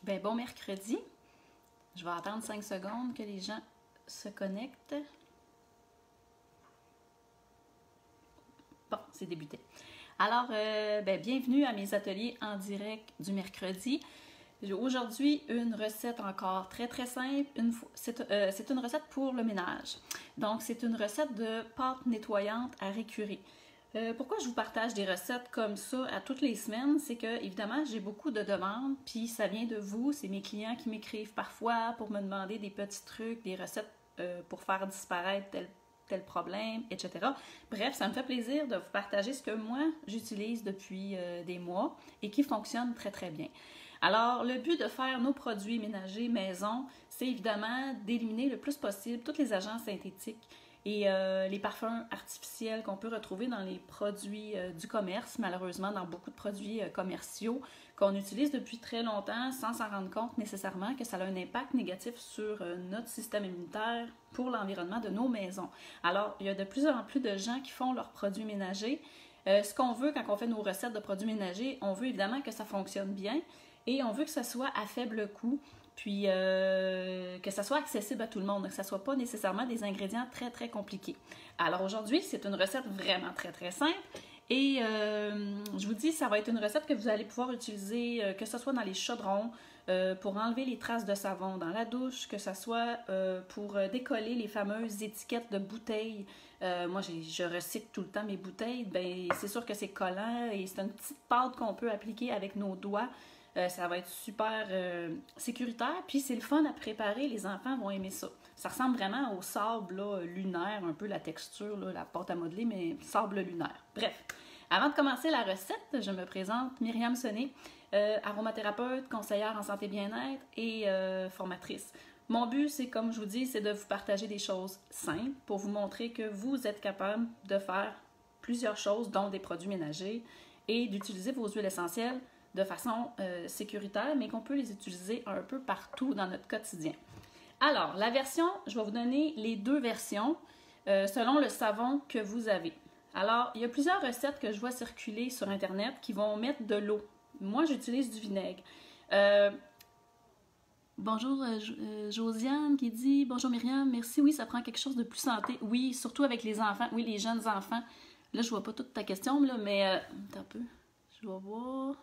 Ben, bon mercredi. Je vais attendre 5 secondes que les gens se connectent. Bon, c'est débuté. Alors, bienvenue à mes ateliers en direct du mercredi. J'ai aujourd'hui une recette encore très très simple. C'est une recette pour le ménage. Donc, c'est une recette de pâte nettoyante à récurer. Pourquoi je vous partage des recettes comme ça à toutes les semaines? C'est que, évidemment, j'ai beaucoup de demandes, puis ça vient de vous. C'est mes clients qui m'écrivent parfois pour me demander des petits trucs, des recettes pour faire disparaître tel problème, etc. Bref, ça me fait plaisir de vous partager ce que moi, j'utilise depuis des mois et qui fonctionne très, très bien. Alors, le but de faire nos produits ménagers maison, c'est évidemment d'éliminer le plus possible tous les agents synthétiques et les parfums artificiels qu'on peut retrouver dans les produits du commerce, malheureusement dans beaucoup de produits commerciaux qu'on utilise depuis très longtemps sans s'en rendre compte nécessairement que ça a un impact négatif sur notre système immunitaire pour l'environnement de nos maisons. Alors, il y a de plus en plus de gens qui font leurs produits ménagers. Ce qu'on veut quand on fait nos recettes de produits ménagers, on veut évidemment que ça fonctionne bien et on veut que ce soit à faible coût. Puis que ça soit accessible à tout le monde, que ça ne soit pas nécessairement des ingrédients très, très compliqués. Alors aujourd'hui, c'est une recette vraiment très, très simple. Et je vous dis, ça va être une recette que vous allez pouvoir utiliser, que ce soit dans les chaudrons, pour enlever les traces de savon dans la douche, que ce soit pour décoller les fameuses étiquettes de bouteilles. Moi, je recycle tout le temps mes bouteilles. Ben, c'est sûr que c'est collant et c'est une petite pâte qu'on peut appliquer avec nos doigts. Ça va être super sécuritaire, puis c'est le fun à préparer, les enfants vont aimer ça. Ça ressemble vraiment au sable là, lunaire, un peu la texture, là, la pâte à modeler, mais sable lunaire. Bref, avant de commencer la recette, je me présente Myriam Sonnet, aromathérapeute, conseillère en santé bien-être et formatrice. Mon but, c'est comme je vous dis, c'est de vous partager des choses simples pour vous montrer que vous êtes capable de faire plusieurs choses, dont des produits ménagers, et d'utiliser vos huiles essentielles de façon sécuritaire, mais qu'on peut les utiliser un peu partout dans notre quotidien. Alors, la version, je vais vous donner les deux versions selon le savon que vous avez. Alors, il y a plusieurs recettes que je vois circuler sur Internet qui vont mettre de l'eau. Moi, j'utilise du vinaigre. Bonjour Josiane qui dit « Bonjour Myriam, merci, oui, ça prend quelque chose de plus santé. » Oui, surtout avec les enfants, oui, les jeunes enfants. Là, je vois pas toute ta question, là, mais attends un peu, je vais voir...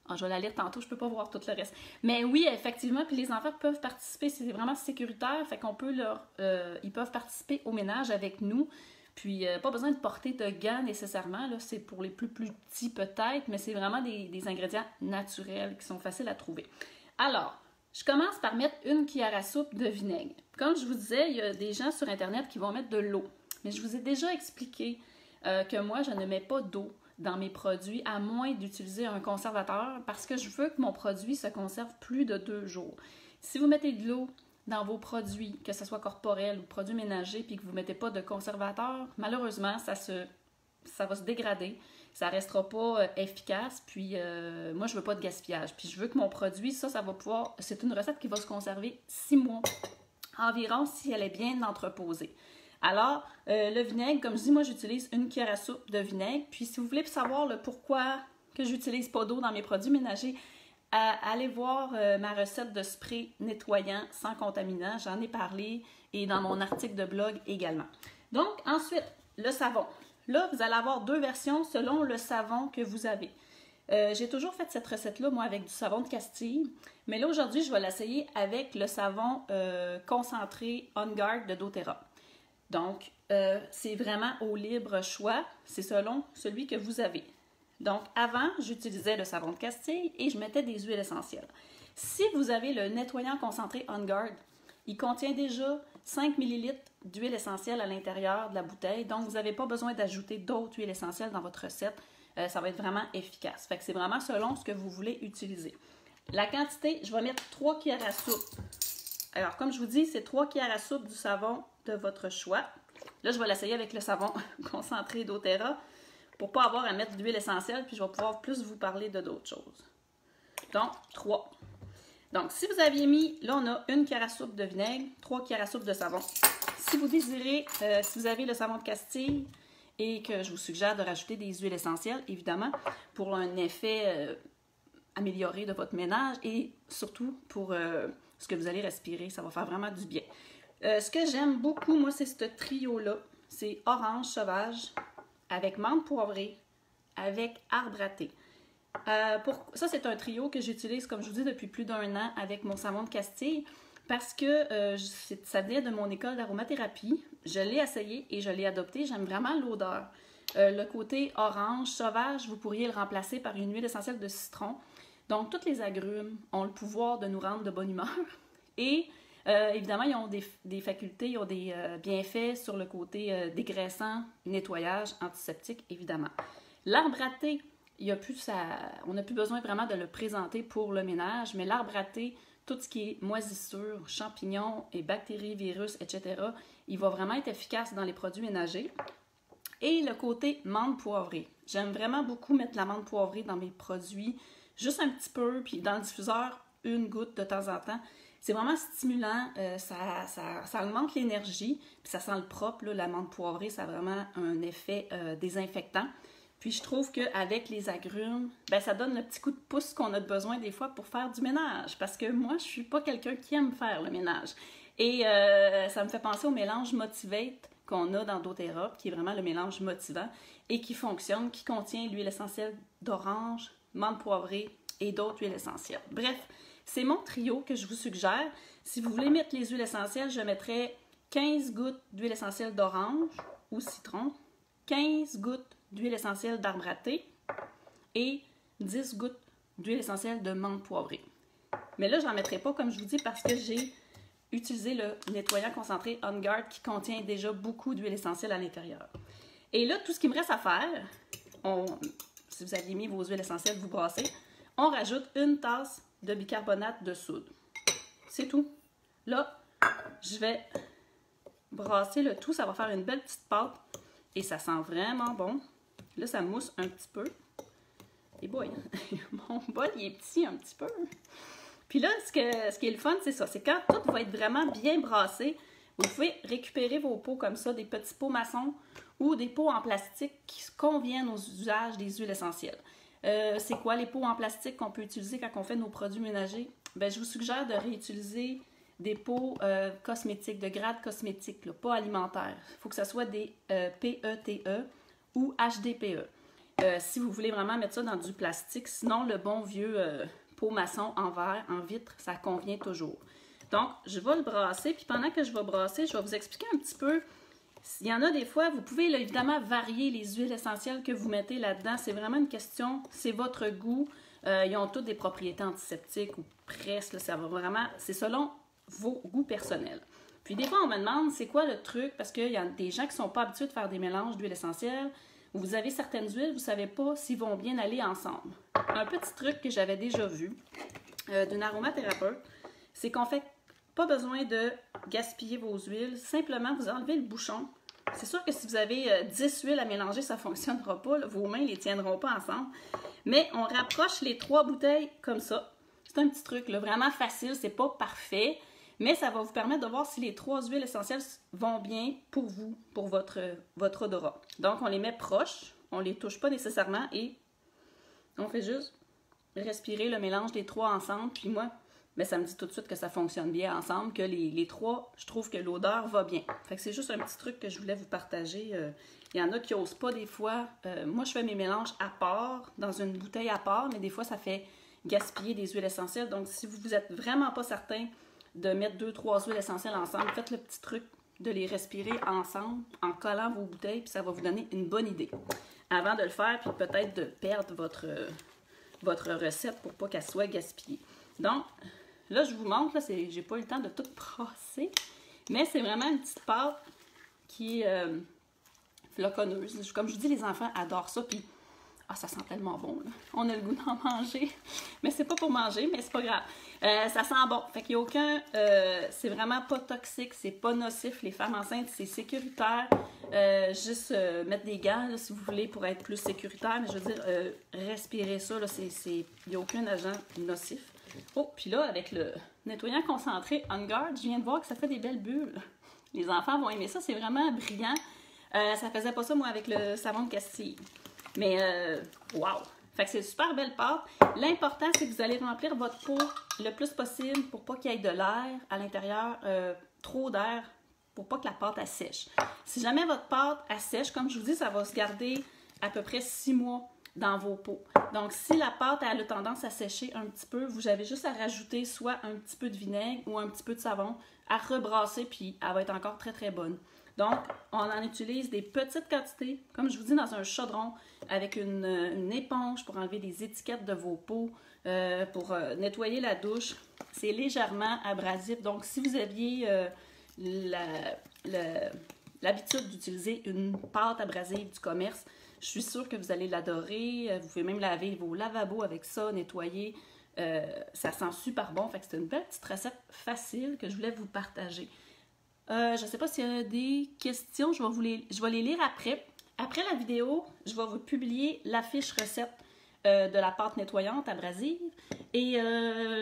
Ah, je vais la lire tantôt, je peux pas voir tout le reste. Mais oui, effectivement, puis les enfants peuvent participer, c'est vraiment sécuritaire, fait qu'on peut ils peuvent participer au ménage avec nous. Puis, pas besoin de porter de gants nécessairement, là, c'est pour les plus petits peut-être, mais c'est vraiment des ingrédients naturels qui sont faciles à trouver. Alors, je commence par mettre une cuillère à soupe de vinaigre. Comme je vous disais, il y a des gens sur Internet qui vont mettre de l'eau. Mais je vous ai déjà expliqué que moi, je ne mets pas d'eau dans mes produits, à moins d'utiliser un conservateur, parce que je veux que mon produit se conserve plus de 2 jours. Si vous mettez de l'eau dans vos produits, que ce soit corporel ou produits ménagers, puis que vous ne mettez pas de conservateur, malheureusement, ça va se dégrader, ça ne restera pas efficace, puis moi, je ne veux pas de gaspillage. Puis je veux que mon produit, ça va pouvoir... C'est une recette qui va se conserver 6 mois environ si elle est bien entreposée. Alors, le vinaigre, comme je dis, moi j'utilise une cuillère à soupe de vinaigre. Puis si vous voulez savoir le pourquoi que j'utilise pas d'eau dans mes produits ménagers, allez voir ma recette de spray nettoyant sans contaminant. J'en ai parlé et dans mon article de blog également. Donc, ensuite, le savon. Là, vous allez avoir 2 versions selon le savon que vous avez. J'ai toujours fait cette recette-là, moi, avec du savon de Castille. Mais là, aujourd'hui, je vais l'essayer avec le savon concentré On Guard de doTERRA. Donc, c'est vraiment au libre choix, c'est selon celui que vous avez. Donc, avant, j'utilisais le savon de Castille et je mettais des huiles essentielles. Si vous avez le nettoyant concentré On Guard, il contient déjà 5 ml d'huile essentielle à l'intérieur de la bouteille, donc vous n'avez pas besoin d'ajouter d'autres huiles essentielles dans votre recette. Ça va être vraiment efficace. Fait que c'est vraiment selon ce que vous voulez utiliser. La quantité, je vais mettre 3 cuillères à soupe. Alors, comme je vous dis, c'est 3 cuillères à soupe du savon de votre choix. Là, je vais l'essayer avec le savon concentré doTERRA pour ne pas avoir à mettre d'huile essentielle, puis je vais pouvoir plus vous parler de d'autres choses. Donc, 3. Donc, si vous aviez mis, là, on a une cuillère à soupe de vinaigre, 3 cuillères à soupe de savon. Si vous désirez, si vous avez le savon de Castille et que je vous suggère de rajouter des huiles essentielles, évidemment, pour un effet améliorer de votre ménage et surtout pour ce que vous allez respirer. Ça va faire vraiment du bien. Ce que j'aime beaucoup, moi, c'est ce trio-là. C'est orange sauvage avec menthe poivrée avec arbre à thé. Ça, c'est un trio que j'utilise, comme je vous dis, depuis plus d'1 an avec mon savon de Castille parce que ça venait de mon école d'aromathérapie. Je l'ai essayé et je l'ai adopté. J'aime vraiment l'odeur. Le côté orange sauvage, vous pourriez le remplacer par une huile essentielle de citron. Donc, tous les agrumes ont le pouvoir de nous rendre de bonne humeur. Et évidemment, ils ont des facultés, ils ont des bienfaits sur le côté dégraissant, nettoyage, antiseptique, évidemment. L'arbre à thé, on n'a plus besoin vraiment de le présenter pour le ménage, mais l'arbre à thé, tout ce qui est moisissure, champignons et bactéries, virus, etc., il va vraiment être efficace dans les produits ménagers. Et le côté menthe poivrée. J'aime vraiment beaucoup mettre la menthe poivrée dans mes produits, juste un petit peu, puis dans le diffuseur, une goutte de temps en temps. C'est vraiment stimulant, ça augmente l'énergie, puis ça sent le propre, là, la menthe poivrée, ça a vraiment un effet désinfectant. Puis je trouve qu'avec les agrumes, ben, ça donne le petit coup de pouce qu'on a besoin des fois pour faire du ménage. Parce que moi, je suis pas quelqu'un qui aime faire le ménage. Et ça me fait penser au mélange Motivate qu'on a dans doTERRA, qui est vraiment le mélange motivant et qui fonctionne, qui contient l'huile essentielle d'orange, menthe poivrée et d'autres huiles essentielles. Bref, c'est mon trio que je vous suggère. Si vous voulez mettre les huiles essentielles, je mettrais 15 gouttes d'huile essentielle d'orange ou citron, 15 gouttes d'huile essentielle d'arbre à thé et 10 gouttes d'huile essentielle de menthe poivrée. Mais là, je n'en mettrai pas, comme je vous dis, parce que j'ai utilisé le nettoyant concentré On Guard qui contient déjà beaucoup d'huile essentielle à l'intérieur. Et là, tout ce qui me reste à faire, si vous aviez mis vos huiles essentielles, vous brassez, on rajoute une tasse de bicarbonate de soude. C'est tout. Là, je vais brasser le tout. Ça va faire une belle petite pâte et ça sent vraiment bon. Là, ça mousse un petit peu. Et boy, mon bol, il est petit un petit peu. Puis là, ce qui est le fun, c'est ça. C'est quand tout va être vraiment bien brassé, vous pouvez récupérer vos pots comme ça, des petits pots maçons ou des pots en plastique qui conviennent aux usages des huiles essentielles. C'est quoi les pots en plastique qu'on peut utiliser quand on fait nos produits ménagers? Bien, je vous suggère de réutiliser des pots cosmétiques, de grade cosmétique, là, pas alimentaire. Il faut que ce soit des PETE ou HDPE. Si vous voulez vraiment mettre ça dans du plastique, sinon le bon vieux pot maçon en verre, en vitre, ça convient toujours. Donc, je vais le brasser, puis pendant que je vais brasser, je vais vous expliquer un petit peu. Il y en a des fois, vous pouvez là, évidemment varier les huiles essentielles que vous mettez là-dedans. C'est vraiment une question, c'est votre goût. Ils ont toutes des propriétés antiseptiques ou presque. Là, ça va vraiment, c'est selon vos goûts personnels. Puis des fois, on me demande, c'est quoi le truc? Parce qu'il y a des gens qui ne sont pas habitués de faire des mélanges d'huiles essentielles. Vous avez certaines huiles, vous ne savez pas s'ils vont bien aller ensemble. Un petit truc que j'avais déjà vu d'une aromathérapeute, c'est qu'on fait pas besoin de gaspiller vos huiles. Simplement, vous enlevez le bouchon. C'est sûr que si vous avez 10 huiles à mélanger, ça ne fonctionnera pas. Là. Vos mains ne les tiendront pas ensemble. Mais on rapproche les 3 bouteilles comme ça. C'est un petit truc là, vraiment facile. C'est pas parfait. Mais ça va vous permettre de voir si les 3 huiles essentielles vont bien pour vous, pour votre odorat. Donc, on les met proches, on ne les touche pas nécessairement et on fait juste respirer le mélange des 3 ensemble. Puis moi, ben, ça me dit tout de suite que ça fonctionne bien ensemble, que les 3, je trouve que l'odeur va bien. Fait que c'est juste un petit truc que je voulais vous partager. Il y en a qui n'osent pas des fois. Moi, je fais mes mélanges à part, dans une bouteille à part, mais des fois, ça fait gaspiller des huiles essentielles. Donc, si vous n'êtes vraiment pas certain de mettre 2-3 huiles essentielles ensemble, faites le petit truc de les respirer ensemble en collant vos bouteilles, puis ça va vous donner une bonne idée. Avant de le faire, puis peut-être de perdre votre recette pour pas qu'elle soit gaspillée. Donc, là, je vous montre, j'ai pas eu le temps de tout brasser, mais c'est vraiment une petite pâte qui est floconneuse. Comme je vous dis, les enfants adorent ça, puis ça sent tellement bon, là. On a le goût d'en manger. Mais c'est pas pour manger, mais c'est pas grave. Ça sent bon. Fait qu'il n'y a aucun... c'est vraiment pas toxique, c'est pas nocif. Les femmes enceintes, c'est sécuritaire. Juste mettre des gants, là, si vous voulez, pour être plus sécuritaire. Mais je veux dire, respirer ça, il n'y a aucun agent nocif. Oh, puis là, avec le nettoyant concentré On Guard, je viens de voir que ça fait des belles bulles. Les enfants vont aimer ça, c'est vraiment brillant. Ça faisait pas ça, moi, avec le savon de Castille. Mais, wow! Fait que c'est une super belle pâte. L'important, c'est que vous allez remplir votre pot le plus possible pour pas qu'il y ait de l'air à l'intérieur, trop d'air, pour pas que la pâte elle sèche. Si jamais votre pâte elle sèche, comme je vous dis, ça va se garder à peu près 6 mois dans vos pots. Donc, si la pâte elle a tendance à sécher un petit peu, vous avez juste à rajouter soit un petit peu de vinaigre ou un petit peu de savon, à rebrasser, puis elle va être encore très très bonne. Donc, on en utilise des petites quantités, comme je vous dis, dans un chaudron, avec une éponge pour enlever les étiquettes de vos pots, pour nettoyer la douche. C'est légèrement abrasif. Donc, si vous aviez l'habitude d'utiliser une pâte abrasive du commerce, je suis sûre que vous allez l'adorer. Vous pouvez même laver vos lavabos avec ça, nettoyer. Ça sent super bon. Fait que c'est une belle petite recette facile que je voulais vous partager. Je ne sais pas s'il y a des questions. Je vais les lire après. Après la vidéo, je vais vous publier la fiche recette de la pâte nettoyante abrasive. Et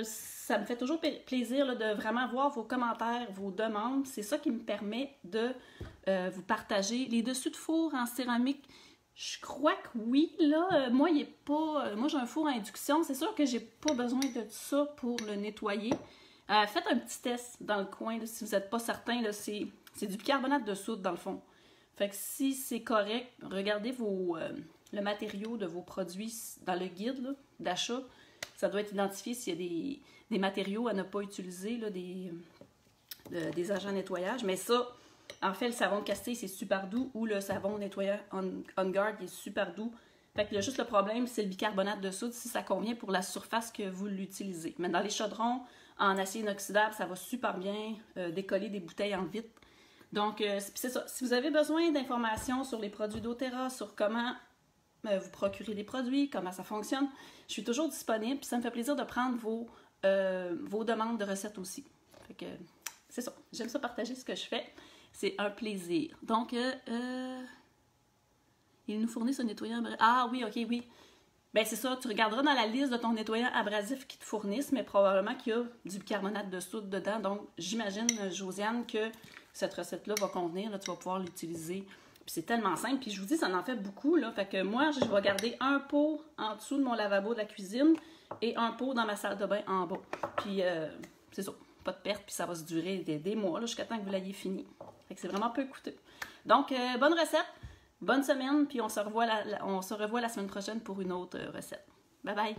ça me fait toujours plaisir là, de vraiment voir vos commentaires, vos demandes. C'est ça qui me permet de vous partager. Les dessus de four en céramique, je crois que oui. Là, moi, j'ai un four à induction. C'est sûr que j'ai pas besoin de ça pour le nettoyer. Faites un petit test dans le coin, là, si vous n'êtes pas certain. C'est du bicarbonate de soude dans le fond. Fait que si c'est correct, regardez le matériau de vos produits dans le guide d'achat. Ça doit être identifié s'il y a des matériaux à ne pas utiliser, là, des agents nettoyage. Mais ça, en fait, le savon de Castille, c'est super doux, ou le savon nettoyant On Guard est super doux. Fait que juste le problème, c'est le bicarbonate de soude, si ça convient pour la surface que vous l'utilisez. Mais dans les chaudrons en acier inoxydable, ça va super bien décoller des bouteilles en vitre. Donc, c'est ça. Si vous avez besoin d'informations sur les produits d'Otera, sur comment vous procurer des produits, comment ça fonctionne, je suis toujours disponible. Puis ça me fait plaisir de prendre vos demandes de recettes aussi. Fait que c'est ça. J'aime ça partager ce que je fais. C'est un plaisir. Donc, ils nous fournissent un nettoyant abrasif. Ah oui, ok, oui. Ben c'est ça, tu regarderas dans la liste de ton nettoyant abrasif qu'ils te fournissent, mais probablement qu'il y a du bicarbonate de soude dedans. Donc, j'imagine, Josiane, que cette recette-là va convenir. Là, tu vas pouvoir l'utiliser. Puis c'est tellement simple. Puis je vous dis, ça en fait beaucoup. Là. Fait que moi, je vais garder un pot en dessous de mon lavabo de la cuisine et un pot dans ma salle de bain en bas. Puis c'est ça, pas de perte. Puis ça va se durer des mois jusqu'à temps que vous l'ayez fini. Fait que c'est vraiment peu coûteux. Donc, bonne recette. Bonne semaine, puis on se revoit la semaine prochaine pour une autre recette. Bye bye!